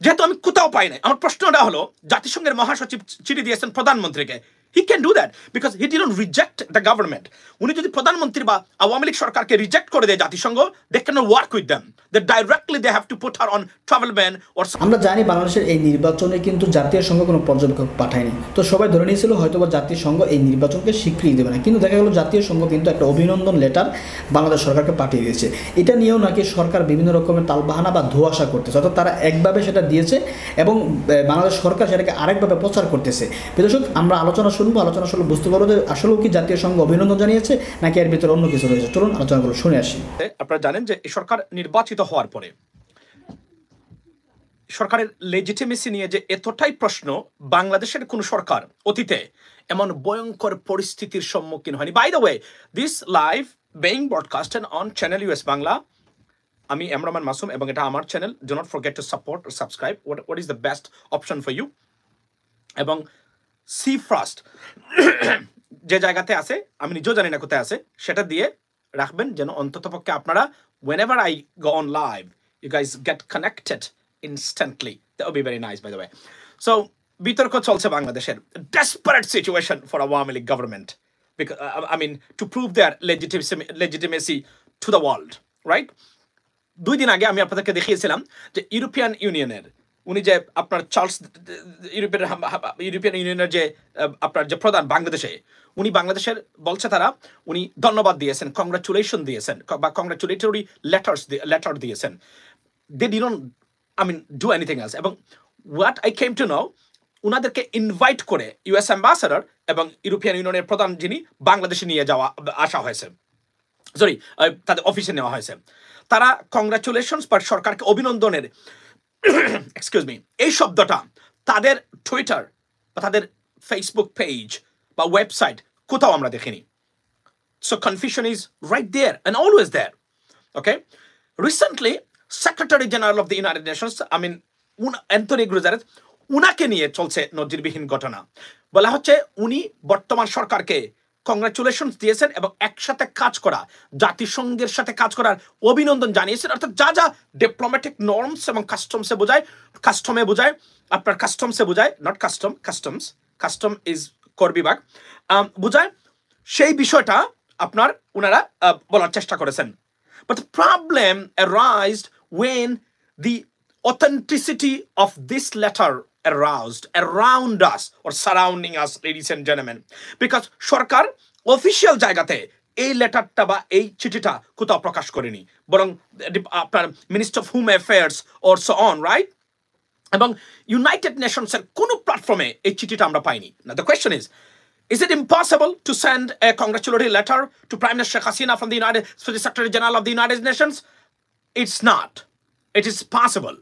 যেহেতু আমি কোথাও পাই নাই, আমার প্রশ্নটা হলো জাতিসংঘের মহাসচিব চিঠি দিয়েছেন প্রধানমন্ত্রীকে, he can do that because he didn't reject the government. উনি যদি প্রধানমন্ত্রী বা আওয়ামী লীগ সরকারকে রিজেক্ট করে দেয় জাতিসংঘ, they cannot work with them. They directly they have to put her on travel ban or. আমরা জানি বাংলাদেশের এই নির্বাচনে কিন্তু জাতীয় সংঘ কোনো পর্যবেক্ষক পাঠায়নি, তো সবাই ধরে নিয়েছিল হয়তোবা জাতীয় সংঘ এই নির্বাচনকে স্বীকৃতি দেবে না, কিন্তু দেখা গেল জাতীয় সংঘ কিন্তু একটা অভিনন্দন লেটার বাংলাদেশ সরকারকে পাঠিয়ে দিয়েছে। এটা নিয়েও নাকি সরকার বিভিন্ন রকমের তালবাহানা বা ধোঁয়াশা করতেছে, অর্থাৎ তারা একভাবে সেটা দিয়েছে এবং বাংলাদেশ সরকার সেটাকে আরেকভাবে প্রচার করতেছে। দর্শক, আমরা আলোচনা শুনবো, আলোচনা শুনলে বুঝতে পারবো যে আসলেও কি জাতীয় সংঘ অভিনন্দন জানিয়েছে নাকি এর ভিতরে অন্য কিছু রয়েছে। চলুন আলোচনাগুলো শুনে আসি। আপনারা জানেন যে এই সরকার নির্বাচিত হওয়ার পরে সরকারের লেজিটিমেসি নিয়ে যে এতটাই প্রশ্ন, বাংলাদেশের কোন সরকার অতীতে এমন ভয়ঙ্কর পরিস্থিতির সম্মুখীন হয়নি। By the way, this live being broadcasted on channel US Bangla. আমি এমরামান মাসুম এবং এটা আমার channel. Do not forget to support or subscribe. What is the best option for you. এবং সি ফার্স্ট যে জায়গাতে আছে, আমি নিজেও জানি না কোথায় আছে, সেটা দিয়ে রাখবেন যেন অন্ততপক্ষে আপনারা whenever I go on live you guys get connected instantly. That would be very nice, by the way. So বিতর্ক চলছে বাংলাদেশের, desperate situation for Awami League government, because I mean to prove their legitimacy to the world, right? 2 দিন আগে আমি আপনাদেরকে দেখিয়েছিলাম যে European ইউনিয়নের উনি যে আপনার চার্লস, ইউরোপিয়ান ইউনিয়নের যে আপনার যে প্রধান বাংলাদেশে, উনি বাংলাদেশের বলছে তারা উনি ধন্যবাদ দিয়েছেন, কংগ্রাচুলেশন দিয়েছেন বা কংগ্রাচুলেটরি লেটার দিয়েছেন। They didn't do anything else. এবং what I came to know, উনাদেরকে ইনভাইট করে ইউএস অ্যাম্বাসাডার এবং ইউরোপিয়ান ইউনিয়নের প্রধান যিনি বাংলাদেশে নিয়ে আসা হয়েছে, সরি তাদের অফিসে নেওয়া হয়েছে। তারা কংগ্রাচুলেশনস বা সরকারকে অভিনন্দনের এক্সকিউজ মি এই শব্দটা তাদের টুইটার বা তাদের ফেসবুক পেজ বা ওয়েবসাইট কোথাও আমরা দেখিনি। So confusion is right there and always there. Okay, recently secretary general of the United Nations, Anthony Guterres, উনাকে নিয়ে চলছে নজিরবিহীন ঘটনা। বলা হচ্ছে উনি বর্তমান সরকারকে কংগ্রাচুলেশনস দিয়েছেন এবং একসাথে কাজ করা, জাতিসংঘের সাথে কাজ করার অভিনন্দন জানিয়েছেন। অর্থাৎ যা যা ডিপ্লোম্যাটিক নর্মস এবং কাস্টমসে বোঝায়, আপনার কাস্টমসে বোঝায়, নট কাস্টম ইজ কর বিভাগ বোঝায়, সেই বিষয়টা আপনার উনারা বলার চেষ্টা করেছেন। But the problem arose when the authenticity of this letter aroused around us or surrounding us, ladies and gentlemen, because Sarkar official জায়গাতে এই লেটারটা বা এই চিঠিটা কোথাও প্রকাশ করেনি, বরং আপনার minister of home affairs or so on, right? এবং ইউনাইটেড নেশনসের কোনো প্ল্যাটফর্মে এই চিঠিটা আমরা পাইনি। Now the question is it impossible to send a congratulatory letter to Prime Minister Sheikh Hasina from the Secretary General of the United Nations? It's not. It is possible.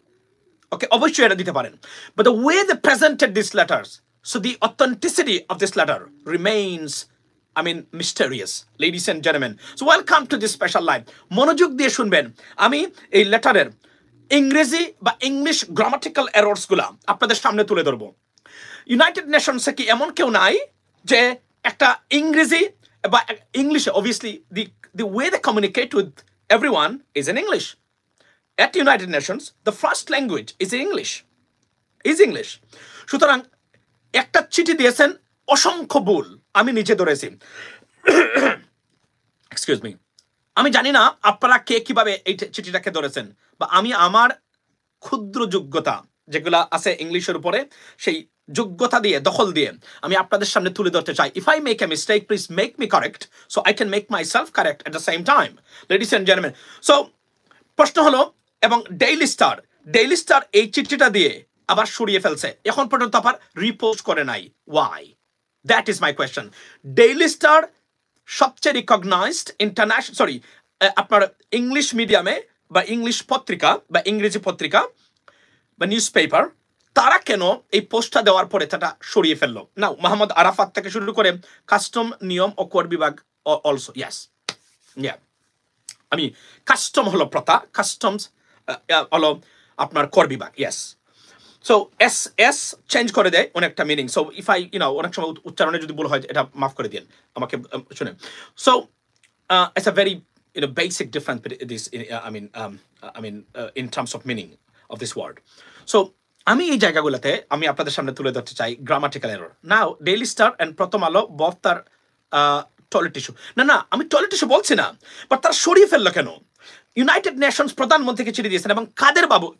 Okay, obviously এটা দিতে পারেন, but the way they presented these letters, so the authenticity of this letter remains, mysterious, ladies and gentlemen. So welcome to this special live. মনোযোগ দিয়ে শুনবেন, আমি এই লেটারের ইংরেজি বা ইংলিশ গ্রামাটিক্যাল এরর্স গুলা আপনাদের সামনে তুলে ধরবো। ইউনাইটেড নেশনসে কি এমন কেউ নাই যে একটা ইংরেজি বা ইংলিশে, obviously the way they communicate with everyone is in English. At United Nations, the first language is English. সুতরাং একটা চিঠি দিয়েছেন, অসংখ্য ভুল আমি নিচে ধরেছি। এক্সকিউজ মি, আমি জানি না আপনারা কে কিভাবে এই চিঠিটাকে ধরেছেন, বা আমি আমার ক্ষুদ্র যোগ্যতা যেগুলা আছে ইংলিশের উপরে, সেই যোগ্যতা দিয়ে, দখল দিয়ে আমি আপনাদের সামনে তুলে ধরতে চাই। If I make a mistake, please make me correct so I can make my self correct at the same time, ladies and gentleman. So প্রশ্ন হলো, এবং ডেইলি স্টার এই চিঠিটা দিয়ে আবার সরিয়ে ফেলছে, এখন পর্যন্ত আবার রিপোস্ট করে নাই। Why? That is my question. Daily star সবচেয়ে রিকগনাইজড ইন্টারন্যাশনাল, আপনার ইংলিশ মিডিয়ামে বা ইংলিশ পত্রিকা বা ইংরেজি পত্রিকা বা নিউজ পেপার, তারা কেন এই পোস্টটা দেওয়ার পরে সেটা সরিয়ে ফেললো? না, মোহাম্মদ আরাফাত থেকে শুরু করে কাস্টম, নিয়ম ও কর বিভাগ অলসো, ইয়াস, কাস্টম হলো প্রথা, কাস্টমস হলো আপনার কর বিভাগ, ইয়াস। সো এস চেঞ্জ করে দেয় অনেকটা মিনিং। সো ইফ আই অনেক সময় উচ্চারণে যদি ভুল হয় এটা মাফ করে দিন আমাকে, শুনে। So it's a very basic difference this in terms of meaning of this word. So আমি এই জায়গাগুলোতে আমি আপনাদের সামনে তুলে ধরতে চাই grammatical error. Now daily star and প্রথম আলো বথ তার টয়লেট টিস্যু, না আমি টয়লেট টিস্যু বলছি না, বাট তারা সরিয়ে ফেললো কেন? ইউনাইটেড নেশনস প্রধানমন্ত্রীকে চিঠি দিয়েছেন এবং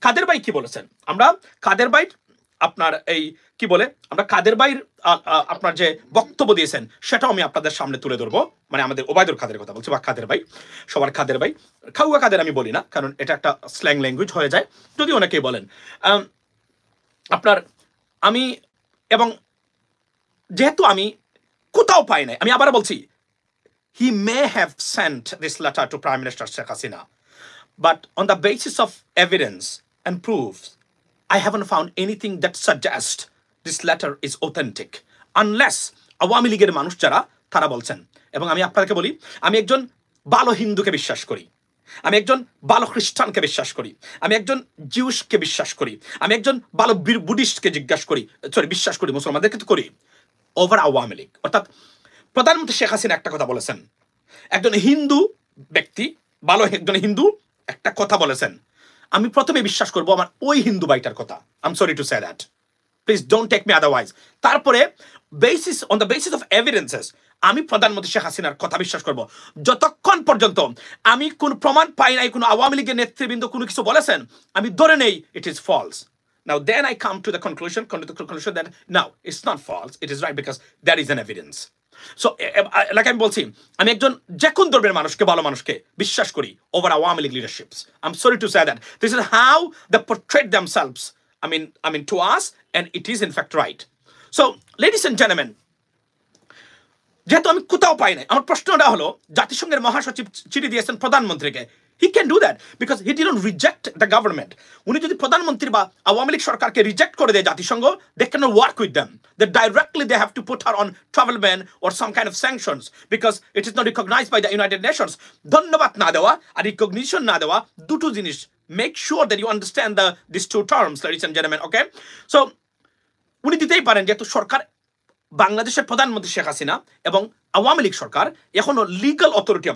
কাদের ভাই কি বলেছেন? আমরা কাদের ভাই আপনার এই কি বলে আমরা কাদের ভাইয়ের আপনার যে বক্তব্য দিয়েছেন সেটাও আমি আপনাদের সামনে তুলে ধরবো। মানে আমাদের ওবায়দুল কাদের কথা বলছি, বা কাদের ভাই, সবার কাদের ভাই, খাউয়া কাদের আমি বলি না, কারণ এটা একটা স্ল্যাং ল্যাঙ্গুয়েজ হয়ে যায়, যদি অনেকেই বলেন। আপনার আমি এবং যেহেতু আমি কোথাও পাই নাই, আমি আবার বলছি, he may have sent this letter to Prime Minister Sheikh Hasina, but on the basis of evidence and proofs, I haven't found anything that suggests this letter is authentic, unless Awami লীগের মানুষ যারা তারা বলছেন। এবং আমি আপনাকে বলি, আমি একজন ভালো হিন্দুকে বিশ্বাস করি, আমি একজন ভালো খ্রিস্টানকে বিশ্বাস করি, আমি একজন জিউসকে বিশ্বাস করি, আমি একজন ভালো বুদ্ধিস্টকে বিশ্বাস করি, মুসলমানদেরকে তো করি ওভার আওয়ামী লীগ। অর্থাৎ প্রধানমন্ত্রী শেখ হাসিনা একটা কথা বলেছেন, একজন হিন্দু ব্যক্তি, ভালো একজন হিন্দু একটা কথা বলেছেন, আমি প্রথমে বিশ্বাস করবো আমার ওই হিন্দু ভাইটার কথা। I am sorry to say that, please don't take me otherwise. তারপরে on the basis of evidences আমি প্রধানমন্ত্রী শেখ হাসিনার কথা বিশ্বাস করব, যতক্ষণ পর্যন্ত আমি কোন প্রমাণ পাই নাই কোন আওয়ামী লীগের নেতৃবৃন্দ কোনো কিছু বলেছেন, আমি ধরে নেই it is false. Now then I come to the conclusion that no, it's not false, it is right because there is an evidence. So like আমি বলছি, আমি একজন যে কোন ধর্মের মানুষকে, ভালো মানুষকে বিশ্বাস করি over Awami League লিডারশিপস। I'm sorry to say that this is how they portray themselves, I mean to us, and it is in fact right. So ladies and gentlemen, যেহেতু আমি কোথাও পাই নাই, আমার প্রশ্নটা হলো জাতিসংঘের মহাসচিব চিঠি দিয়েছেন প্রধানমন্ত্রীকে, he can do that because he didn't reject the government. উনি যদি প্রধানমন্ত্রী বা আওয়ামী লীগ সরকারকে রিজেক্ট করে দেয় জাতিসংঘ, they cannot work with them. They directly they have to put her on travel ban or some kind of sanctions because it is not recognized by the United Nations. ধন্যবাদ না দেওয়া আর রিকগনিশন না দেওয়া দুটো জিনিস। Make sure that you understand these two terms, ladies and gentlemen, okay? So উনি দিতেই পারেন, যেহেতু সরকার বাংলাদেশের প্রধানমন্ত্রী শেখ হাসিনা এবং আওয়ামী লীগ সরকার এখনো legal authority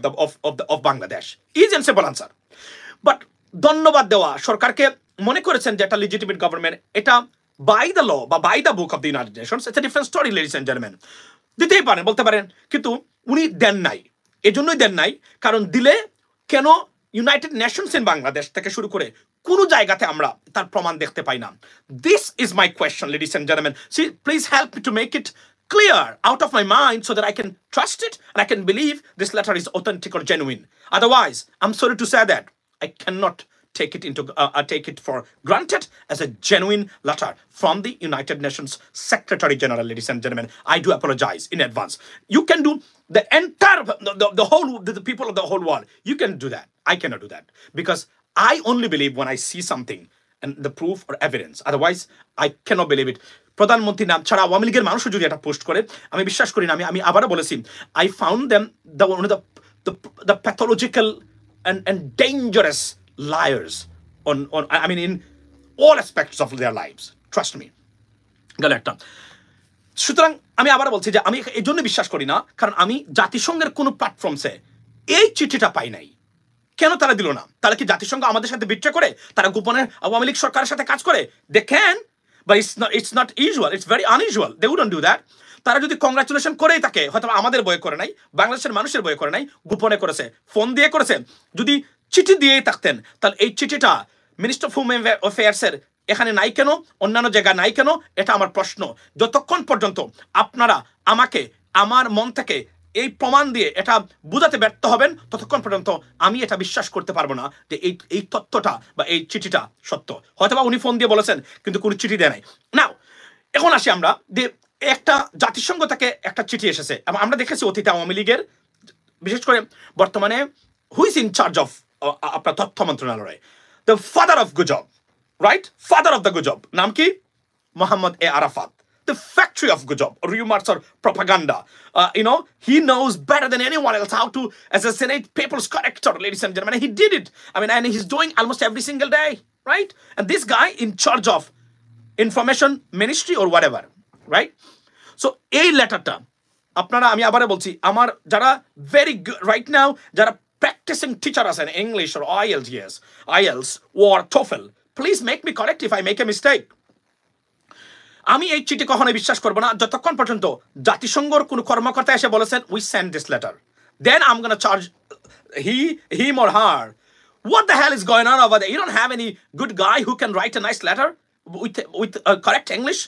of Bangladesh, is and simple answer. But ধন্যবাদ দেওয়া সরকারকে মনে করেছেন যে এটা লিজিটিমেট গভর্নমেন্ট, এটা বাই দ্য ল বা by the book of the United Nations, it's a different story ladies and gentleman. দিতেই পারেন, বলতে পারেন, কিন্তু উনি দেন নাই। এজন্যই দেন নাই কারণ দিলে কেন ইউনাইটেড নেশনস ইন বাংলাদেশ থেকে শুরু করে কোনো জায়গাতে আমরা তার প্রমাণ দেখতে পাই না। This is my question ladies and gentleman. See please help me to make it clear out of my mind so that I can trust it and I can believe this letter is authentic or genuine. Otherwise, I'm sorry to say that I cannot take it for granted as a genuine letter from the United Nations Secretary General, ladies and gentlemen. I do apologize in advance. You can do the entire the people of the whole world. You can do that. I cannot do that because I only believe when I see something and the proof or evidence. Otherwise, I cannot believe it. প্রধানমন্ত্রী নাম ছাড়া আওয়ামী লীগের মানুষও যদি এটা post করে, আমি বিশ্বাস করি না। আমি আবারও বলেছি, I found them the pathological and dangerous liars on I mean in all aspects of their lives. Trust me. গেল একটা। সুতরাং আমি আবারও বলছি যে আমি এই জন্য বিশ্বাস করি না, কারণ আমি জাতিসংঘের কোনো প্ল্যাটফর্মসে এই চিঠিটা পাই নাই। কেন তারা দিল না? তারা কি জাতিসংঘ আমাদের সাথে বিট্রে করে? তারা গোপনে আওয়ামী লীগ সরকারের সাথে কাজ করে? They can, but it's not usual. It's very unusual. They wouldn't do that. তারা যদি কংগ্রাচুলেশন করেই থাকে, হয়তো আমাদের বয়ে করে নাই, বাংলাদেশের মানুষের বয়ে করে নাই, গোপনে করেছে, ফোন দিয়ে করেছে। যদি চিঠি দিয়েই থাকতেন, তাহলে এই চিঠিটা মিনিস্টার অফ হোম অ্যাফেয়ার্সের এখানে নাই কেন, অন্যান্য জায়গায় নাই কেন? এটা আমার প্রশ্ন। যতক্ষণ পর্যন্ত আপনারা আমাকে আমার মন থেকে এই প্রমাণ দিয়ে এটা বুঝাতে ব্যর্থ হবেন, ততক্ষণ পর্যন্ত আমি এটা বিশ্বাস করতে পারবো না যে এই তথ্যটা বা এই চিঠিটা সত্য। হয়তোবা উনি ফোন দিয়ে বলেছেন কিন্তু কোনো চিঠি দেয় নাই। নাও এখন আসি আমরা যে একটা জাতিসংঘ থেকে একটা চিঠি এসেছে, এবং আমরা দেখেছি অতীতে আওয়ামী লীগের, বিশেষ করে বর্তমানে who is in charge of আপনার তথ্য মন্ত্রণালয়ে, দ্য ফাদার অফ গুজব, রাইট? ফাদার অফ দ্য গুজব নাম কি? মোহাম্মদ এ Arafat, the factory of Gujab, rumors or propaganda. He knows better than anyone else how to assassinate people's character, ladies and gentlemen. He did it. And he's doing almost every single day, right? And this guy in charge of information ministry or whatever, right? So, এই লেটারটা আপনারা, আমি আবারও বলছি, আমার যারা very good right now, যারা practicing teacher আছেন English or IELTS or TOEFL, please make me correct if I make a mistake. আমি এই চিঠি কখনোই বিশ্বাস করবো না যতক্ষণ পর্যন্ত জাতিসংঘর কোনো কর্মকর্তা এসে বলেছেন we send this letter, then I am gonna charge him or her. What the hell is going on over there? You don't have any good guy who can write a nice letter with correct English,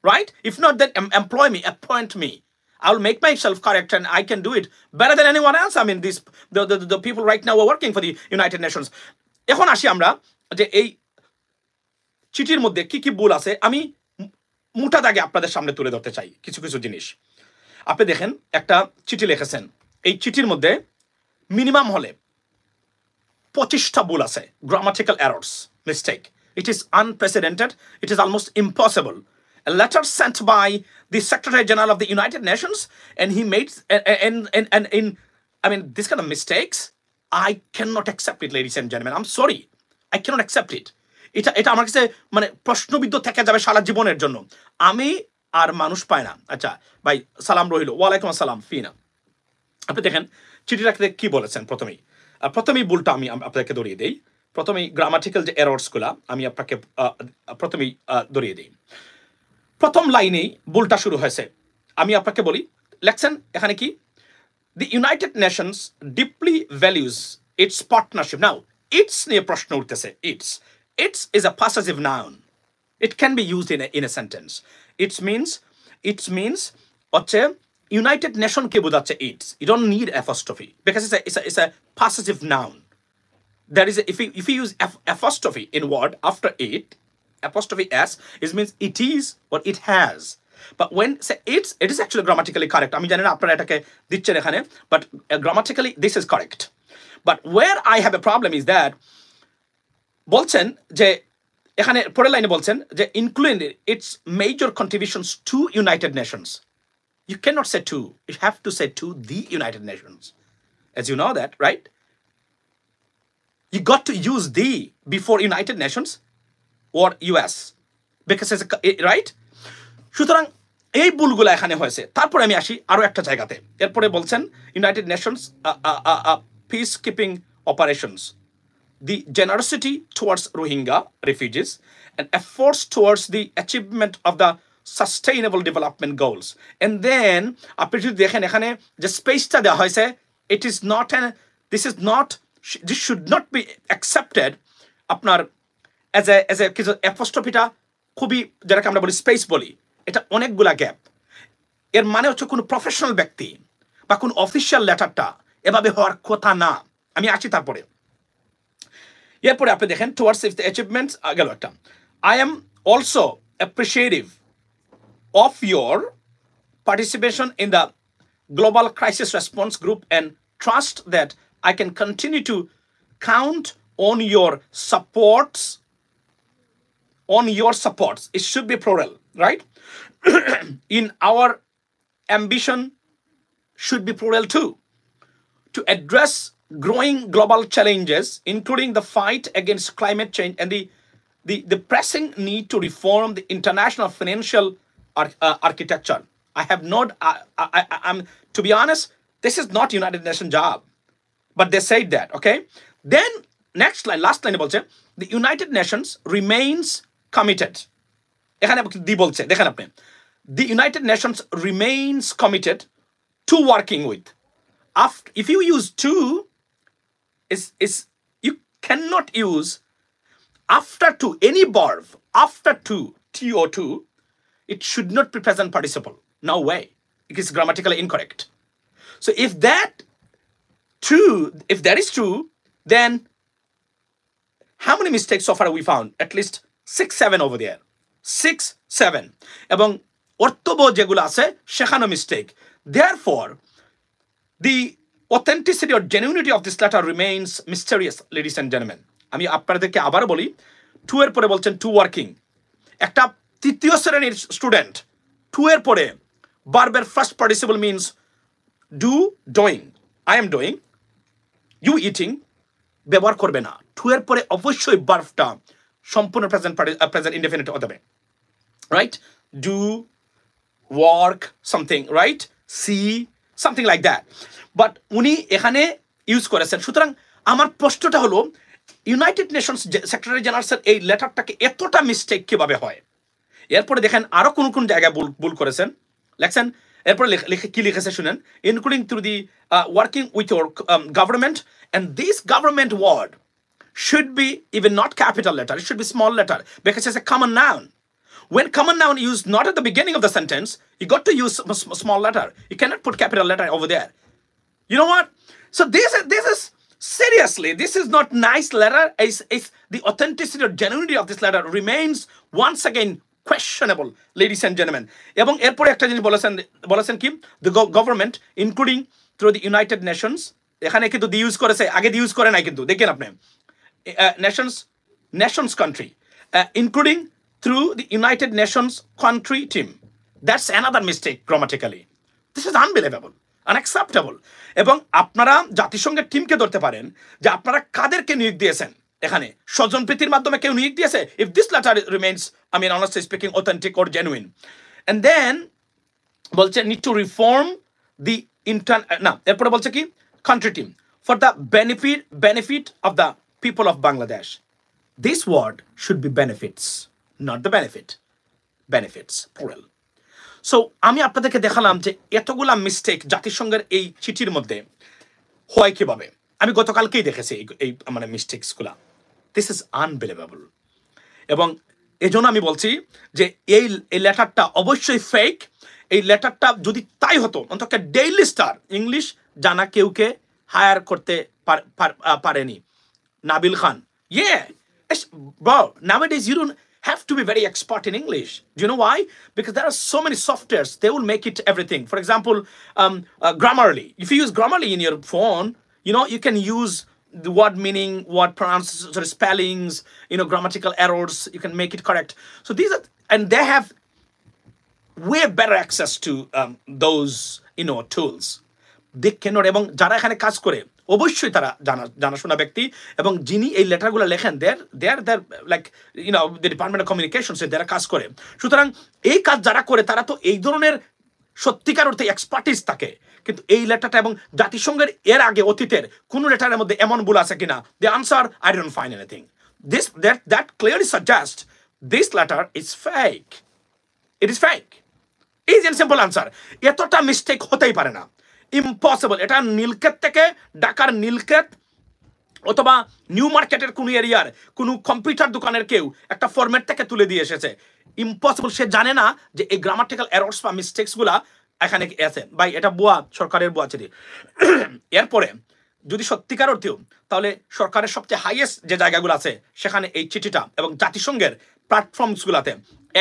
right? If not, then employ me, appoint me. I'll make myself correct and I can do it better than anyone else. I mean, the people right now are working for the United Nations. এখন আসি আমরা যে এই চিঠির মধ্যে কি কি ভুল আছে আমি মোটা দাগে আপনাদের সামনে তুলে ধরতে চাই কিছু কিছু জিনিস। আপনি দেখেন একটা চিঠি লিখেছেন, এই চিঠির মধ্যে মিনিমাম হলে 25টা ভুল আছে, grammatical errors, mistake. It is unprecedented. It is almost impossible. A letter sent by the Secretary General of the United Nations, and he made I mean, this kind of mistakes, I cannot accept it, ladies and gentlemen. I'm sorry, I cannot accept it. এটা আমার কাছে মানে প্রশ্নবিদ্ধ থেকে যাবে সারা জীবনের জন্য। আমি আর মানুষ পায় না। আচ্ছা ভাই, সালাম রহিল, ওয়ালাইকুম আসসালাম ফিনা। আপনি দেখেন চিঠিটাকে কি বলেছেন। প্রথমেই ভুলটা আমি আপনাকে ধরিয়ে দেই। প্রথমেই গ্রামাটিক্যাল যে এরর্সগুলা আমি আপনাকে প্রথমেই ধরিয়ে দিই। প্রথম লাইনেই ভুলটা শুরু হয়েছে। আমি আপনাকে বলি, লেখছেন এখানে কি, দি United Nations deeply values it's partnership. Now it's নিয়ে প্রশ্ন উঠতেছে। It's is a possessive noun, it can be used in a sentence. It's means হচ্ছে United Nation ke bodache it's. You don't need apostrophe because it's a possessive noun. There is if you use apostrophe in word after it, apostrophe s, it means it is or it has. But when say it is actually grammatically correct. আমি জানি না আপনারা এটাকে দিচ্ছেন এখানে, but grammatically this is correct. But where I have a problem is that বলছেন যে এখানে পরের লাইনে বলছেন যে including its major contributions to United Nations. You cannot say to, you have to say to the United Nations. As you know that, right? You got to use the before United Nations or US. Because it's right? সুতরাং এই ভুলগুলো এখানে হয়েছে। তারপরে আমি আসি আরো একটা জায়গাতে। এরপরে বলছেন United Nations peacekeeping operations, the generosity towards Rohingya refugees and efforts towards the achievement of the sustainable development goals. And then আপনি যদি দেখেন এখানে যে স্পেসটা দেওয়া হয়েছে, this should not be accepted আপনার as a কিছু অ্যাপোস্ট্রফিটা খুবই, যেটাকে আমরা বলি স্পেস বলি, এটা অনেকগুলা গ্যাপ। এর মানে হচ্ছে কোনো প্রফেশনাল ব্যক্তি বা কোনো অফিসিয়াল লেটারটা এভাবে হওয়ার কথা না। আমি আসি তারপরে। এরপরে আপনি দেখেন টুয়ার্ডস ইফ দ্য অ্যাচিভমেন্টস গেল একটা, I am also appreciative of your participation in the global crisis response group and trust that I can continue to count on your supports. It should be plural, right? In our ambition should be plural too, to address growing global challenges, including the fight against climate change and the pressing need to reform the international financial architecture. I have not, I'm to be honest, this is not United Nations job, but they said that, okay? Then next line, last line বলছে, the United Nations remains committed. এখানে দি বলছে, দেখেন আপনি, the United Nations remains committed to working with. If you use to, you cannot use after to, any verb after to, to, it should not be present participle. No way. It is grammatically incorrect. So if that is true, then how many mistakes so far have we found? At least 6-7 over there. 6-7. এবং অর্থবোধ যেগুলো আছে সেখানে mistake. Therefore, the authenticity or genuinity of this letter remains mysterious, ladies and gentlemen. আমি আপনাদেরকে আবার বলি, two এর পরে বলছেন টু ওয়ার্কিং। একটা তৃতীয় শ্রেণীর স্টুডেন্ট টু এর পরে ভার্বের first participle means do, doing, I am doing, you eating ব্যবহার করবে না। টু এর পরে অবশ্যই ভার্বটা সম্পূর্ণ প্রেজেন্ট ইনডেফিনিট হতে হবে, right? Do, work, something, right? See, something like that. But উনি এখানে ইউজ করেছেন। সুতরাং আমার প্রশ্নটা হলো, ইউনাইটেড নেশনস সেক্রেটারি জেনারেলের এই লেটারটাকে এতটা মিস্টেক কিভাবে হয়? এরপরে দেখেন আরো কোন কোন জায়গায় ভুল করেছেন লেখছেন এরপরে কি লিখেছে শুনেন including through the working with your government and this government word should be even not capital letter, it should be small letter because it's a common noun. When common noun used not at the beginning of the sentence, you got to use small letter. You cannot put capital letter over there. You know what? So this is seriously, this is not nice letter. Is the authenticity or genuinity of this letter remains once again questionable, ladies and gentlemen. এবং এরপরে একটা জিনিস বলেছেন কি the government including through the United Nations, এখানে কিন্তু দি use করেছে, আগে দি ইউজ করে নাই কিন্তু, দেখেন আপনি nations country, including through the United Nations country team. That's another mistake grammatically. This is unbelievable, unacceptable. এবং আপনারা জাতিসংঘের টিমকে ধরতে পারেন যে আপনারা কাদেরকে নিয়োগ দিয়েছেন, এখানে স্বজনপ্রীতির মাধ্যমে কেউ নিয়োগ দিয়েছে, if this letter remains, I mean honestly speaking, authentic or genuine. And then বলছে need to reform the না এরপরে বলছে কি country team for the benefit of the people of Bangladesh. This word should be benefits, not the benefit. Benefits, plural. So আমি আপনাদেরকে দেখালাম যে এতগুলা মিস্টেক জাতিসংঘের এই চিঠির মধ্যে হয় কিভাবে। আমি গতকালকেই দেখেছি এই মানে মিস্টেকসগুলা। This is unbelievable. এবং এজন্য আমি বলছি যে এই লেটারটা অবশ্যই ফেক। এই লেটারটা যদি তাই হতো, অন্তত ডেইলি স্টার ইংলিশ জানা কেউকে হায়ার করতে পারেনি। Nabil Khan. Yeah. Bro, nowadays you don't have to be very expert in English. Do you know why? Because there are so many softwares. They will make it everything. For example, Grammarly. If you use Grammarly in your phone, you know, you can use the word meaning, word pronunciation, spellings, you know, grammatical errors. You can make it correct. So these are, and they have way better access to those, you know, tools. They cannot, এবং যারা এখানে কাজ করে অবশ্যই তারা জানাশোনা ব্যক্তি, এবং যিনি এই লেটারগুলো লেখেন there like you know the department of কমিউনিকেশনসে যারা কাজ করে। সুতরাং এই কাজ যারা করে তারা তো এই ধরনের সত্যিকার অর্থে এক্সপার্টিস থাকে। কিন্তু এই লেটারটা এবং জাতিসংঘের এর আগে অতীতের কোন লেটারের মধ্যে এমন ভুল আছে কিনা, the answer I don't find anything. That clearly suggest this letter is fake. It is fake. Is and simple answer. এতটা মিস্টেক হতেই পারে না, ইম্পসিবল। এটা নীলক্ষেত থেকে, ঢাকার নীলক্ষেত অথবা নিউ মার্কেটের কোন এরিয়ার কোন কম্পিউটার দোকানের কেউ একটা ফরম্যাট থেকে তুলে দিয়ে এসেছে। ইম্পসিবল। সে জানে না যে এই গ্রামাটিক্যাল এরর্স বা মিস্টেকসগুলা এখানে আছে। ভাই এটা বুয়া, সরকারের বুয়া চিঠি। এরপরে যদি সত্যিকার অর্থেও, তাহলে সরকারের সবচেয়ে হাইয়েস্ট যে জায়গাগুলো আছে সেখানে এই চিঠিটা, এবং জাতিসংঘের প্ল্যাটফর্মসগুলোতে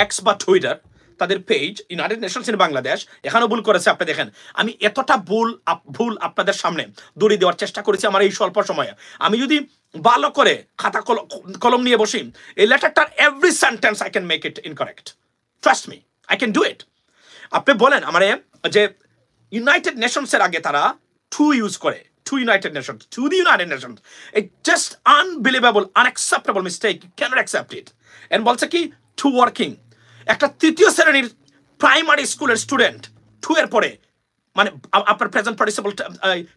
এক্স বা টুইটার, তাদের page United Nations in Bangladesh, এখানেও ভুল করেছে। আপনি দেখেন আমি এতটা ভুল আপনাদের সামনে দড়ি দেওয়ার চেষ্টা করেছি আমার এই স্বল্প সময়ে। আমি যদি ভালো করে খাতা কলম নিয়ে বসি, এই লেটারটার every sentence I can make it incorrect. Trust me, I can do it. আপনি বলেন আমারে যে ইউনাইটেড নেশনসের আগে তারা টু ইউজ করে, to United Nations, to the United Nations. It just unbelievable, unacceptable mistake. You cannot accept it. And বলছে কি টু ওয়ার্কিং। একটা তৃতীয় শ্রেণীর প্রাইমারি স্কুলের স্টুডেন্ট টু এর পরে মানে আপনার প্রেজেন্ট পার্টিসিপল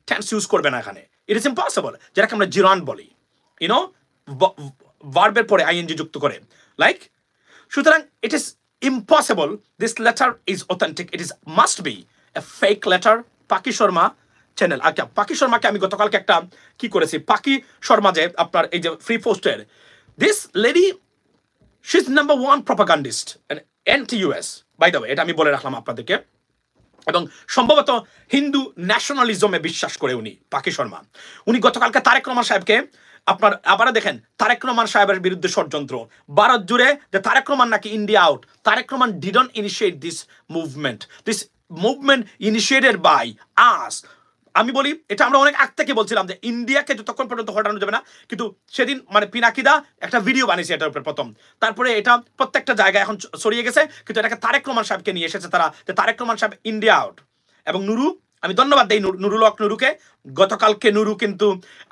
টেন্স ইউজ করবে না এখানে। ইট ইজ ইম্পসিবল, যেটাকে আমরা জিরান বলি, ইউনো ভার্বের পরে আইএনজি যুক্ত করে, লাইক। সুতরাং it is impossible. This letter is authentic. It is must be a fake letter. পাকি শর্মা চ্যানেল, আচ্ছা পাকি শর্মাকে আমি গতকালকে একটা কি করেছি, পাকি শর্মা যে আপনার এই যে ফ্রি পোস্টের, this lady, she is number one propagandist anti-US, by the way, এটা আমি বলে রাখলাম আপনাদেরকে। এবং সম্ভবত হিন্দু ন্যাশনালিজমে বিশ্বাস করে উনি, পাকি শর্মা। উনি গতকালকে তারেক রহমান সাহেবকে আপনার আবারও দেখেন, তারেক রহমান সাহেবের বিরুদ্ধে ষড়যন্ত্র ভারত জুড়ে, যে তারেক রহমান নাকি India out. Tarique Rahman didn't initiate this movement initiated by us. আমি বলি এটা আমরা অনেক আগ থেকে বলছিলাম যে ইন্ডিয়াকে যতক্ষণ পর্যন্ত হটানো যাবে না, কিন্তু সেদিন মানে পিনাকিদা একটা ভিডিও বানিয়েছে এটার উপরে প্রথম, তারপরে এটা প্রত্যেকটা জায়গায় এখন ছড়িয়ে গেছে, কিন্তু এটাকে তারেক রহমান সাহেবকে নিয়ে এসেছে তারা, যে তারেক রহমান সাহেব ইন্ডিয়া আউট। এবং নুরু, আমি ধন্যবাদ দেই নুরুল হক নুরুকে, গতকালকে নুরু কিন্তু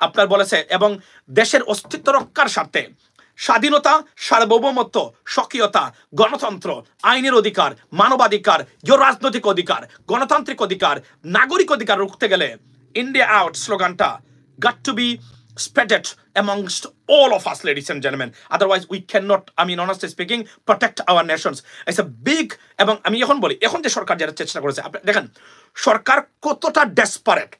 আপনার বলেছে, এবং দেশের অস্তিত্ব রক্ষার স্বার্থে স্বাধীনতা, সার্বভৌমত্ব, স্বকীয়তা, গণতন্ত্র, আইনের অধিকার, মানবাধিকার, রাজনৈতিক অধিকার, গণতান্ত্রিক অধিকার, নাগরিক অধিকার রুখতে গেলে ইন্ডিয়া আউট স্লোগানটা got to be spread it amongst all of us, ladies and gentlemen. Otherwise, we cannot, I mean, honestly speaking, protect our nations. It's a big, এবং আমি এখন বলি, এখন যে সরকার যারা চেষ্টা করেছে, আপনি দেখেন সরকার কতটা ডেসপারেট,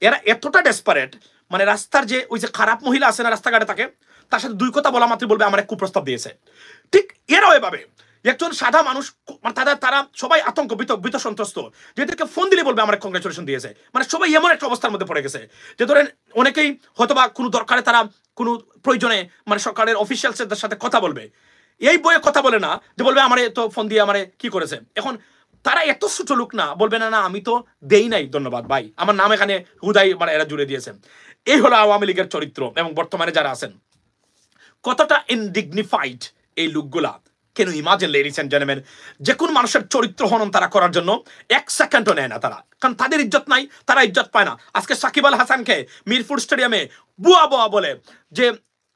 এরা এতটা ডেসপারেট, মানে রাস্তার যে ওই যে খারাপ মহিলা আছে না রাস্তাঘাটে থাকে, তার সাথে দুই কথা বলা মাত্র বলবে আমার এক কুপ্রস্তাব দিয়েছে। ঠিক এরাও এভাবে একজন সাদা মানুষ, তারা সবাই আতঙ্ক ভীত সন্ত্রস্ত, যেদেরকে ফোন দিলে বলবে আমার কংগ্রেচুলেশন দিয়েছে। মানে সবাই এমন একটা অবস্থার মধ্যে পড়ে গেছে যে ধরেন অনেকেই হয়তোবা কোনো দরকারে তারা কোনো প্রয়োজনে মানে সরকারের অফিসিয়ালসদের সাথে কথা বলবে, এই বইয়ে কথা বলে না যে বলবে আমারে তো ফোন দিয়ে আমারে কি করেছে। এখন তারা এত ছোট লোক না, বলবে না না আমি তো দেই নাই, ধন্যবাদ ভাই, আমার নাম এখানে হুদাই মানে এরা জুড়ে দিয়েছে। এই হলো আওয়ামী লীগের চরিত্র এবং বর্তমানে যারা আছেন কতটা ইনডিগনিফাইড এই লোকগুলা। Can you imagine, ladies and gentlemen, যে কোন মানুষের চরিত্র হনন তারা করার জন্য এক সেকেন্ডও নেয় না তারা, কারণ তাদের ইজ্জত নাই, তারা ইজ্জত পায় না। আজকে সাকিব আল হাসানকে মিরপুর স্টেডিয়ামে বুয়া বুয়া বলে যে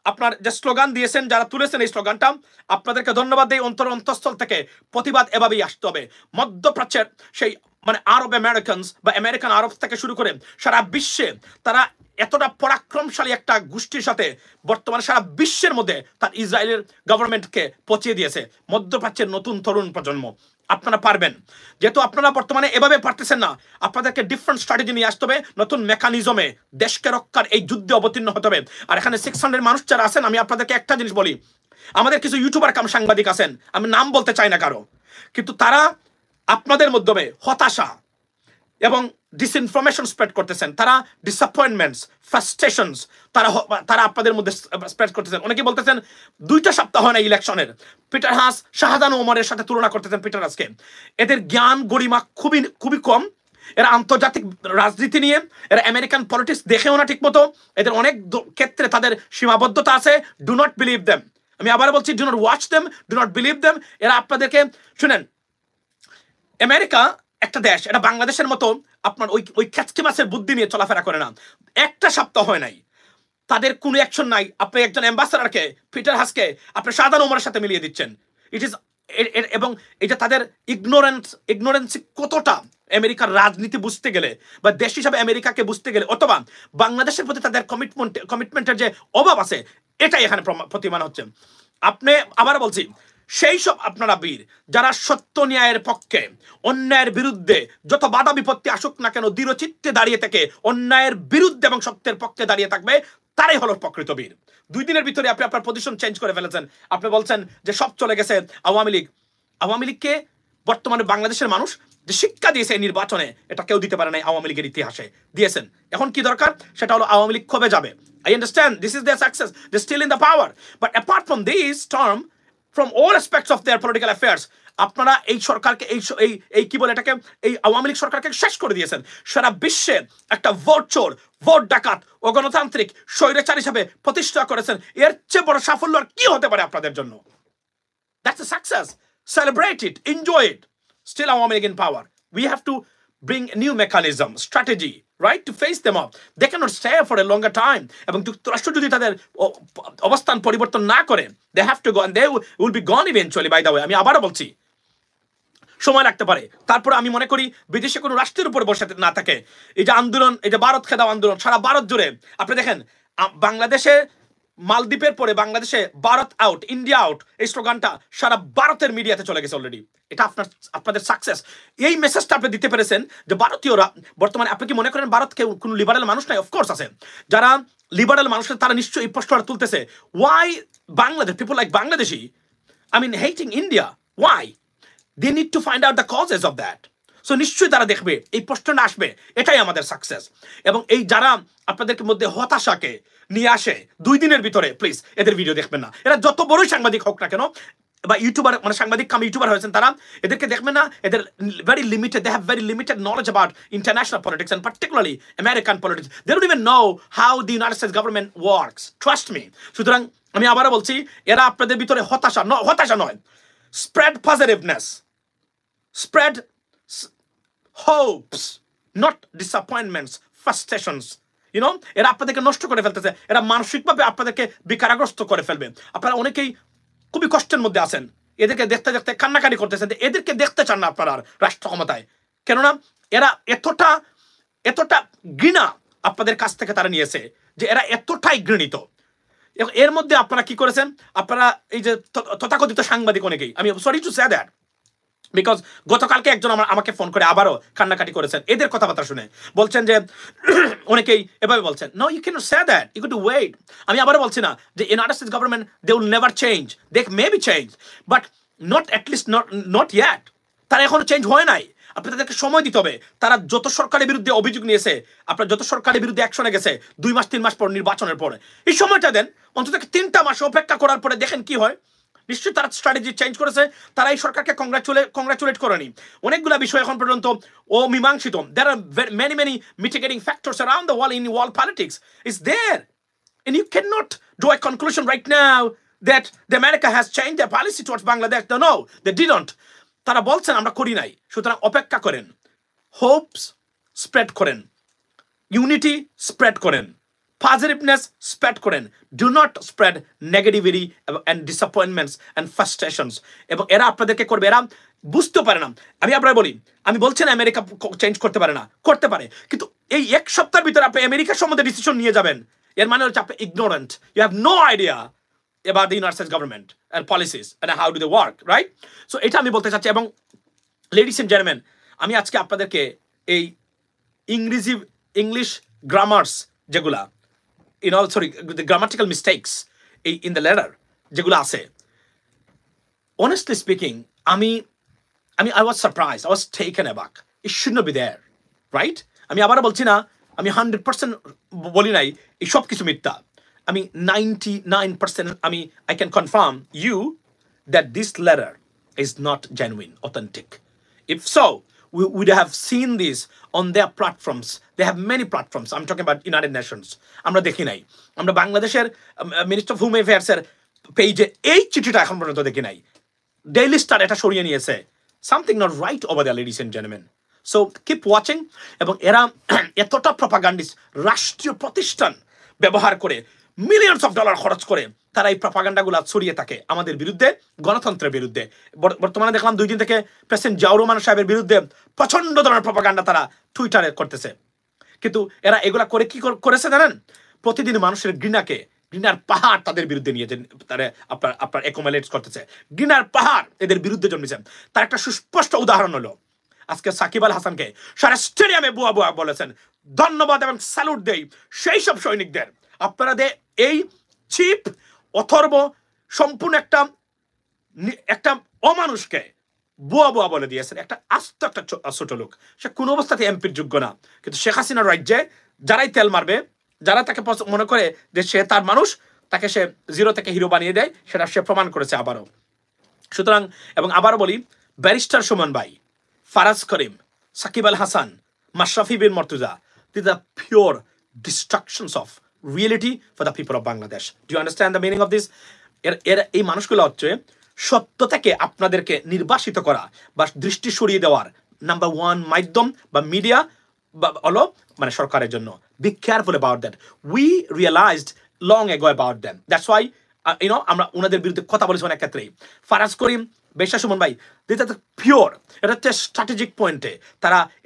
আপনার যে স্লোগান দিয়েছেন, যারা তুলেছেন এই স্লোগানটা, আপনাদেরকে ধন্যবাদ দেই অন্তঃস্থল থেকে। প্রতিবাদ এভাবেই আসতে হবে। মধ্যপ্রাচ্যের সেই মানে আরব আমেরিকানস বা আমেরিকান আরব থেকে শুরু করে সারা বিশ্বে তারা এতটা পরাক্রমশালী একটা গোষ্ঠীর সাথে বর্তমানে সারা বিশ্বের মধ্যে তার ইসরায়েলের গভর্নমেন্টকে পচিয়ে দিয়েছে। মধ্যপ্রাচ্যের নতুন তরুণ প্রজন্ম, আপনারা পারবেন। যেহেতু আপনারা বর্তমানে এভাবে পারতেছেন না, আপনাদেরকে ডিফারেন্ট স্ট্র্যাটেজি নিয়ে আসতে হবে, নতুন মেকানিজমে দেশকে রক্ষার এই যুদ্ধে অবতীর্ণ হতে হবে। আর এখানে 600 মানুষ যারা আছেন, আমি আপনাদেরকে একটা জিনিস বলি, আমাদের কিছু ইউটিউবার কাম সাংবাদিক আছেন, আমি নাম বলতে চাই না কারো, কিন্তু তারা আপনাদের মাধ্যমে হতাশা এবং ডিসইনফরমেশন স্প্রেড করতেছেন, তারা ডিসঅ্যাপয়েন্টমেন্টস, ফ্রাস্ট্রেশনস তারা আপনাদের মধ্যে স্প্রেড করতেছেন। অনেকে বলতেছেন 2টা সপ্তাহ হয় না ইলেকশনের, পিটার হাস শাহজাহান ওমরের সাথে তুলনা করতেছেন পিটার হাসকে। এদের জ্ঞান গরিমা খুবই কম, এরা আন্তর্জাতিক রাজনীতি নিয়ে, এরা আমেরিকান পলিটিক্স দেখেও না ঠিক মতো, এদের অনেক ক্ষেত্রে তাদের সীমাবদ্ধতা আছে। ডু নট বিলিভ দেম, আমি আবার বলছি, do not watch them, do not believe them. এরা আপনাদেরকে শুনেন, আমেরিকা একটা দেশ, এটা বাংলাদেশের মতো আপনার ওই খ্যাচকে মাছের বুদ্ধি নিয়ে চলাফেরা করে না। একটা সপ্তাহ হয় নাই, তাদের কোনো অ্যাকশন নাই। আপনি একজন অ্যাম্বাসাডারকে, পিটার হাসকে আপনি শাহজাহান ওমরের সাথে মিলিয়ে দিচ্ছেন। ইট ইজ, এবং এটা তাদের ইগনোরেন্সি কতটা আমেরিকার রাজনীতি বুঝতে গেলে বা দেশ হিসাবে আমেরিকাকে বুঝতে গেলে, অথবা বাংলাদেশের প্রতি তাদের কমিটমেন্টের যে অভাব আছে, এটাই এখানে প্রতিমান হচ্ছে। আপনি আবার বলছি, সেই সব আপনারা বীর যারা সত্য ন্যায়ের পক্ষে, অন্যায়ের বিরুদ্ধে যত বাধা বিপত্তি আসুক না কেন দৃঢ়চিত্তে দাঁড়িয়ে থেকে অন্যায়ের বিরুদ্ধে এবং সত্যের পক্ষে দাঁড়িয়ে থাকবে, তারাই হলো প্রকৃত বীর। 2 দিনের ভিতরে আপনি আপনার পজিশন চেঞ্জ করে ফেলেছেন। আপনি বলছেন যে সব চলে গেছে আওয়ামী লীগ। আওয়ামী লীগকে বর্তমানে বাংলাদেশের মানুষ যে শিক্ষা দিয়েছে এই নির্বাচনে, এটা কেউ দিতে পারে নাই আওয়ামী লীগের ইতিহাসে দিয়েছেন। এখন কি দরকার, সেটা হলো আওয়ামী লীগ কবে যাবে। I understand this is their success, they're still in the power, but apart from this term, from all aspects of their political affairs, আপনারা এই সরকারকে এই কি বলে এটাকে, এই আওয়ামী লীগ সরকারকে শেষ করে দিয়েছেন। সারা বিশ্বে একটা ভোট চোর, ভোট ডাকাত, অগণতান্ত্রিক স্বৈরাচার হিসাবে প্রতিষ্ঠা করেছেন। এর চেয়ে বড় সাফল্য আর কি হতে পারে আপনাদের জন্য? That's a success. Celebrate it, enjoy it. Still Awami League in power. We have to bring new mechanism, strategy, right, to face them up. They cannot stay for a longer time. এবং যুক্তরাষ্ট্র যদি তাদের অবস্থান পরিবর্তন না করে, they have to go and they will be gone eventually, by the way. আমি আবারও বলছি, সময় লাগতে পারে। তারপর আমি মনে করি বিদেশে কোনো রাষ্ট্রের উপর বসে না থাকে, এই যে আন্দোলন, এই যে ভারত খেদাও আন্দোলন সারা ভারত জুড়ে, আপনি দেখেন বাংলাদেশে মালদ্বীপের পরে বাংলাদেশে ভারত আউট, ইন্ডিয়া আউট, এই স্লোগানটা সারা ভারতের মিডিয়াতে চলে গেছে অলরেডি। এটা আপনাদের সাকসেস। এই মেসেজটা আপনি দিতে পেরেছেন যে ভারতীয়রা বর্তমানে, আপনি কি মনে করেন ভারতকে কোনো লিবারেল মানুষ নাই? অফকোর্স আছে, যারা লিবারেল মানুষ তারা নিশ্চয়ই এই প্রশ্নটা তুলতেছে, why Bangladesh, people like Bangladeshi, I mean hating India, why? They need to find out the causes of that. So নিশ্চয়ই তারা দেখবে, এই প্রশ্নটা আসবে, এটাই আমাদের সাকসেস। এবং এই যারা আপনাদের মধ্যে হতাশাকে নিয়ে আসে 2 দিনের ভিতরে, প্লিজ এদের ভিডিও দেখবেন না। এরা যত বড়ই সাংবাদিক হোক না কেন, বা ইউটিউবার, মানে সাংবাদিক কাম ইউটিউবার হয়েছেন, তারা এদেরকে দেখবেন না। এদের very limited, they have very limited knowledge about international politics and particularly American politics. They don't even know how the United States government works, trust me. সুতরাং আমি আবারও বলছি, এরা আপনাদের ভিতরে হতাশা নয়, spread positiveness, spread hopes, not disappointments, frustrations. You know, এরা আপনাদেরকে নষ্ট করে ফেলতেছে, এরা মানসিকভাবে আপনাদেরকে বিকারগ্রস্ত করে ফেলবে। আপনারা অনেকেই খুবই কষ্টের মধ্যে আছেন, এদেরকে দেখতে দেখতে কান্নাকাটি করতেছেন, এদেরকে দেখতে চান না আপনারা রাষ্ট্র ক্ষমতায়। কেননা এরা এতটা ঘৃণা আপনাদের কাছ থেকে তারা নিয়েছে যে এরা এতটাই ঘৃণিত। এর মধ্যে আপনারা কি করেছেন, আপনারা এই যে তথাকথিত সাংবাদিক অনেকেই, আমি sorry to say that, because গতকালকে একজন আমাকে ফোন করে আবারও কান্নাকাটি করেছেন এদের কথাবার্তা শুনে, বলছেন যে অনেকেই এভাবে বলছেন, no you can not say that, you can wait. আমি আবারও বলছি না যে United States government they will never change, they may be change, but not at least not yet. তারা এখনো চেঞ্জ হয় নাই, আপনি তাদেরকে সময় দিতে হবে। তারা যত সরকারের বিরুদ্ধে অভিযোগ নিয়েছে, আপনার যত সরকারের বিরুদ্ধে অ্যাকশনে গেছে 2 মাস 3 মাস পর নির্বাচনের পরে, এই সময়টা দেন, অন্তত 3টা মাস অপেক্ষা করার পরে দেখেন কি হয়। নিশ্চয়ই তারা স্ট্র্যাটেজি চেঞ্জ করেছে, তারা এই সরকারকে কংগ্রাচুলেট করেনি। অনেকগুলো বিষয় এখন পর্যন্ত অমীমাংসিত। There are many many mitigating factors around the world in world politics is there, and you cannot draw a conclusion right now that the America has changed their policy towards Bangladesh. No, they didn't. তারা বলছেন আমরা করি নাই। সুতরাং অপেক্ষা করেন, hopes spread করেন, unity spread করেন, পজিটিভনেস স্প্রেড করেন, do not spread negativity and disappointments and frustrations. এবং এরা আপনাদেরকে করবে, এরা বুঝতে পারে না। আমি আপনারা বলি, আমি বলছি না আমেরিকা চেঞ্জ করতে পারে না, করতে পারে, কিন্তু এই 1 সপ্তাহের ভিতরে আপনি আমেরিকার সম্বন্ধে ডিসিশন নিয়ে যাবেন, এর মানে হচ্ছে আপনি ignorant, you have no idea about the United States government and policies and how do they work, right? So এটা আমি বলতে চাচ্ছি। এবং ladies and gentlemen, আমি আজকে আপনাদেরকে এই ইংলিশ গ্রামার্স যেগুলা, the grammatical mistakes in the letter যেগুলো আছে, honestly speaking, I was surprised, I was taken aback. It should not be there, right? আমি আবারও বলছি না, আমি 100% বলি নাই এই সব কিছু মিথ্যা। I mean, 99%, I can confirm you that this letter is not genuine, authentic. If so, we would have seen this on their platforms. They have many platforms. I'm talking about United Nations. আমরা দেখি নাই, আমরা বাংলাদেশের minister of home অ্যাফেয়ার্সের পেজে এই চিঠিটা এখন পর্যন্ত দেখি নাই। ডেইলি স্টার এটা সরিয়ে নিয়েছে। Something not right over there, ladies and gentlemen. So keep watching. এবং এরা এতটা প্রপাগান্ডিস্ট, রাষ্ট্রীয় প্রতিষ্ঠান ব্যবহার করে মিলিয়নস অফ ডলার খরচ করে তারা এই প্রপাগান্ডাগুলো ছড়িয়ে থাকে আমাদের বিরুদ্ধে, গণতন্ত্রের বিরুদ্ধে। বর্তমানে দেখলাম 2 দিন থেকে প্রেসিডেন্ট জিয়াউর রহমান সাহেবের বিরুদ্ধে প্রচন্ড ধরনের প্রপাগান্ডা তারা টুইটারে করতেছে। কিন্তু এরা এগুলা করে কি করেছে জানেন? প্রতিদিন মানুষের ঘৃণার পাহাড় তাদের বিরুদ্ধে নিয়ে তারা আপনার অ্যাকোমোলেট করতেছে। ঘৃণার পাহাড় এদের বিরুদ্ধে জন্মেছে। তার একটা সুস্পষ্ট উদাহরণ হলো আজকে সাকিব আল হাসানকে সারা স্টেডিয়ামে বুয়া বুয়া বলেছেন। ধন্যবাদ এবং স্যালুট দেই সেই সব সৈনিকদের। আপনারা এই চিপ অথর্ব সম্পূর্ণ একটা অমানুষকে বুয়া বুয়া বলে দিয়েছেন, একটা আস্ত একটা ছোট লোক। সে কোন অবস্থাতে এমপির যোগ্য না। কিন্তু শেখ হাসিনার রাজ্যে যারাই তেল মারবে, যারা তাকে মনে করে যে সে তার মানুষ, তাকে সে জিরো থেকে হিরো বানিয়ে দেয়, সেটা সে প্রমাণ করেছে আবারও। সুতরাং এবং আবারও বলি, ব্যারিস্টার সুমন ভাই, ফারাজ করিম, Shakib Al Hasan, Mashrafe bin Murtaza, these are pure destructions of reality for the people of Bangladesh. Do you understand the meaning of this? এই মানুষগুলো হচ্ছে সত্য থেকে আপনাদেরকে নির্বাসিত করা বা দৃষ্টি সরিয়ে দেওয়ার নাম্বার 1 মাধ্যম বা মিডিয়া হলো মানে সরকারের জন্য। Be careful about that. We realized long ago about them. That's why আমরা ওনাদের বিরুদ্ধে কথা বলেছি অনেক ক্ষেত্রেই। ফারাজ করিম, বেশা সুমন ভাই, দিস ইজ পিওর, এটা হচ্ছে স্ট্র্যাটেজিক পয়েন্টে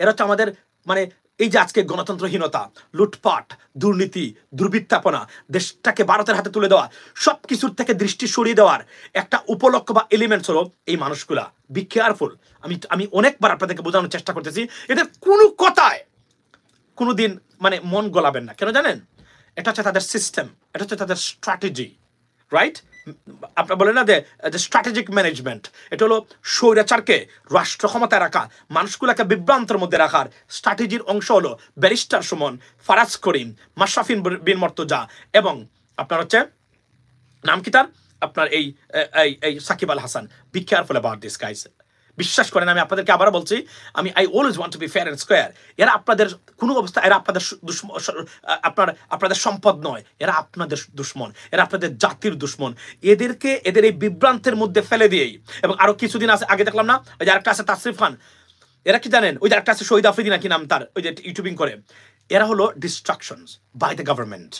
এরা হচ্ছে আমাদের মানে এই যে আজকে গণতন্ত্রহীনতা, লুটপাট, দুর্নীতি, দুর্বৃত্তাপনা, দেশটাকে ভারতের হাতে তুলে দেওয়া, সব কিছুর থেকে দৃষ্টি সরিয়ে দেওয়ার একটা উপলক্ষ বা এলিমেন্টস হলো এই মানুষগুলা। Be careful. আমি অনেকবার আপনাদেরকে বোঝানোর চেষ্টা করতেছি, এদের কোনো কথায় কোনোদিন মানে মন গলাবেন না। কেন জানেন? এটা হচ্ছে তাদের সিস্টেম, এটা হচ্ছে তাদের স্ট্র্যাটেজি, রাইট? আপনার বলেন না যে স্ট্র্যাটেজিক ম্যানেজমেন্ট, এটা হলো স্বৈরাচারকে রাষ্ট্র ক্ষমতায় রাখা, মানুষগুলোকে বিভ্রান্তের মধ্যে রাখার স্ট্র্যাটেজির অংশ হলো ব্যারিস্টার সুমন, ফারাজ করিম, মাশরাফি বিন মর্তুজা এবং আপনার হচ্ছে নাম কি তার, আপনার এই Shakib Al Hasan. Be careful about this guys. বিশ্বাস করেন, আমি আপনাদেরকে আবার বলছি, I always want to be fair and square. এরা আপনাদের কোনো অবস্থা, এরা আপনাদের আপনাদের সম্পদ নয়, এরা আপনাদের দুশ্মন, এরা আপনাদের জাতির দুশ্মন। এদের এই বিভ্রান্তের মধ্যে ফেলে দিয়েই, এবং আরো কিছুদিন আগে দেখলাম না, ওই যে আরেকটা আছে তাসরিফ খান, এরা কি জানেন, ওই যে আরেকটা আছে শহীদ আফ্রিদি নাকি নাম তার, ওই যে ইউটিউবিং করে, এরা হলো ডিস্ট্রাকশনস বাই দ্য গভর্নমেন্ট,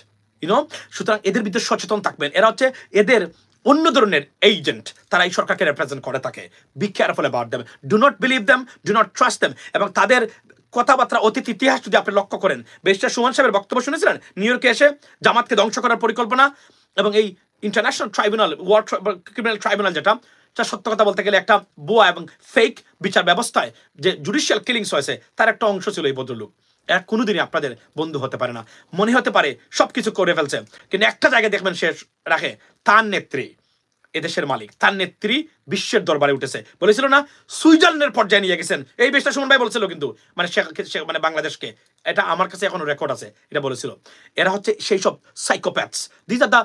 সুতরাং এদের ভিতরে সচেতন থাকবেন। এরা হচ্ছে এদের অন্য ধরনের এজেন্ট, তারা এই সরকারকে রিপ্রেজেন্ট করে থাকে। B careful about them, do not believe them, do not trust them. এবং তাদের কথাবার্তা অতীত ইতিহাস যদি আপনি লক্ষ্য করেন, ব্যারিস্টার সুমন সাহেবের বক্তব্য শুনেছিলেন নিউ ইয়র্কে এসে জামাতকে ধ্বংস করার পরিকল্পনা এবং এই international tribunal war criminal tribunal যেটা সত্য কথা বলতে গেলে একটা ভুয়া এবং ফেক বিচার ব্যবস্থায় যে জুডিশিয়াল কিলিংস হয়েছে তার একটা অংশ ছিল এই ভদ্রলোক। এরা কোনোদিনই আপনাদের বন্ধু হতে পারে না। মনে হতে পারে সবকিছু করে ফেলছে, কিন্তু একটা জায়গায় দেখবেন শেষ রাখে তার নেত্রী এদেশের মালিক, তার নেত্রী বিশ্বের দরবারে উঠেছে। বলেছিল না সুইজারল্যান্ডের পর্যায়ে নিয়ে গেছেন, এই বেশটা সুমন ভাই বলছিল কিন্তু মানে মানে বাংলাদেশকে, এটা আমার কাছে এখনো রেকর্ড আছে, এটা বলেছিল। এরা হচ্ছে সেই সব psychopaths, this are the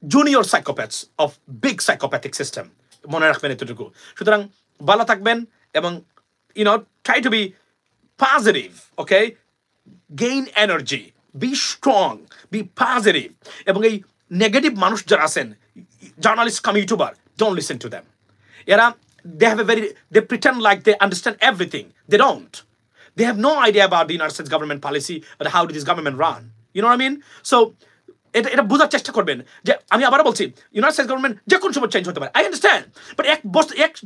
junior psychopaths of big psychopathic system. মনে রাখবেন এতটুকু। সুতরাং ভালো থাকবেন এবং try to be positive, okay, gain energy, be strong, be positive. এবং এই নেগেটিভ মানুষ যারা আছেন, journalists come YouTuber, don't listen to them. They pretend like they understand everything. They don't. They have no idea about the United States government policy or how did this government run. You know what I mean? So এটা বোঝার চেষ্টা করবেন যে আমি আবারও বলছি United States government যে কোনো সময় চেঞ্জ হতে পারে, আই আন্ডারস্ট্যান্ড, বাট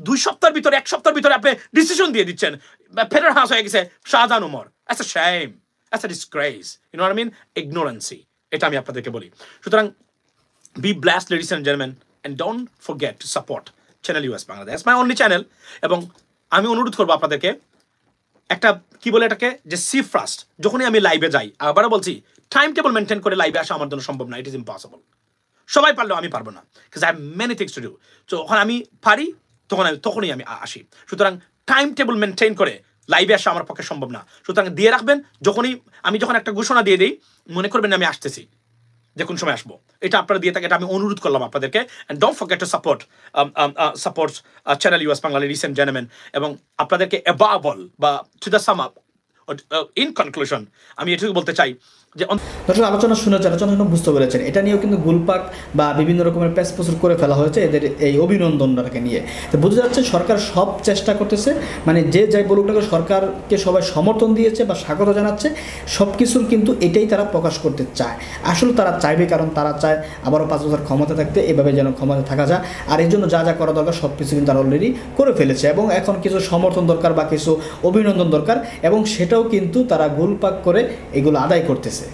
দুই সপ্তাহের ভিতরে এক সপ্তাহের ভিতরে আপনি ডিসিশন দিয়ে দিচ্ছেন ফেডারেল হাউস হয়ে গেছে Shahjahan Omar. That's a shame, that's a disgrace, you know what I mean, ignorance. এটা আমি আপনাদেরকে বলি। সুতরাং be blessed, ladies and gentlemen, and don't forget to support Channel US Bangladesh. That's my only channel. এবং আমি অনুরোধ করবো আপনাদেরকে একটা কি বলে এটাকে যে সি ফার্স্ট, যখনই আমি লাইভে যাই, আবারও বলছি টাইম টেবল মেনটেন করে লাইভে আসা আমার জন্য সম্ভব না, ইট ইজ ইম্পসিবল। সবাই পারলেও আমি পারবো না, because I have many things to do. তো যখন আমি পারি তখনই আমি আসি। সুতরাং টাইম টেবল মেনটেন করে লাইভে আসা আমার পক্ষে সম্ভব না। সুতরাং দিয়ে রাখবেন, যখন একটা ঘোষণা দিয়ে দিই মনে করবেন আমি আসতেছি, যে কোন সময় আসবো, এটা আপনারা দিয়ে থাকে, এটা আমি অনুরোধ করলাম আপনাদেরকে। And don't forget to support channel US Bangla, ladies and gentleman. এবং আপনাদেরকে অ্যাবাভ অল বা to the sum up, in conclusion আমি এটুকু বলতে চাই যে দর্শক আলোচনা বুঝতে পেরেছেন, এটা নিয়েও কিন্তু গুলপাক বা বিভিন্ন রকমের প্যাচ প্রচুর করে ফেলা হয়েছে এদের এই অভিনন্দনটাকে নিয়ে। তো বোঝা যাচ্ছে সরকার সব চেষ্টা করতেছে, মানে যে যাই বলুক না সরকারকে সবাই সমর্থন দিয়েছে বা স্বাগত জানাচ্ছে, সব কিছুর কিন্তু এটাই তারা প্রকাশ করতে চায়। আসলে তারা চাইবে, কারণ তারা চায় আবারও 5 বছর ক্ষমতা থাকতে, এভাবে যেন ক্ষমতা থাকা যায়। আর এই জন্য যা যা করা দরকার সব কিছু কিন্তু তারা অলরেডি করে ফেলেছে, এবং এখন কিছু সমর্থন দরকার বা কিছু অভিনন্দন দরকার, এবং সেটাও কিন্তু তারা গুলপাক করে এগুলো আদায় করতেছে।